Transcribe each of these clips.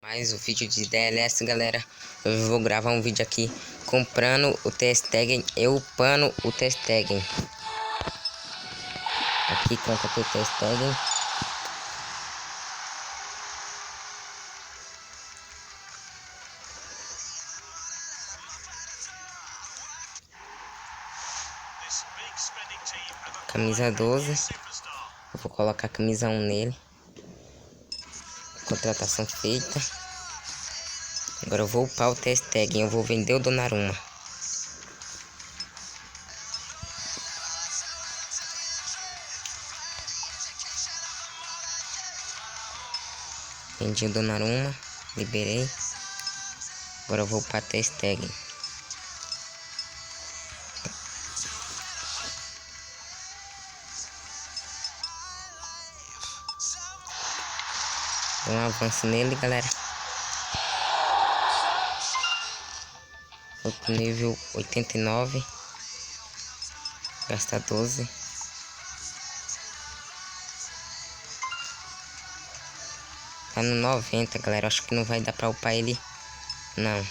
Mais um vídeo de DLS, galera. Eu vou gravar um vídeo aqui comprando o T-Stegen e upando o T-Stegen. Aqui conta aqui o T-Stegen. Camisa 12. Eu vou colocar a camisa 1 nele. Contratação feita. Agora eu vou upar o T-Stegen. Eu vou vender o Donnarumma. Vendi o Donnarumma. Liberei. Agora eu vou upar o T-Stegen. Dá um avanço nele, galera. Vou pro nível 89. Gasta 12. Tá no 90, galera. Acho que não vai dar pra upar ele. Não.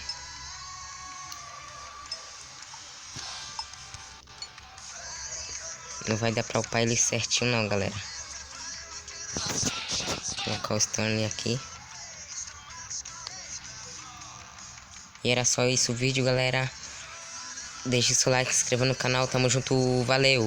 Não vai dar pra upar ele certinho não, galera. Vou colocar o Stanley aqui. E era só isso o vídeo, galera. Deixe seu like, se inscreva no canal. Tamo junto. Valeu!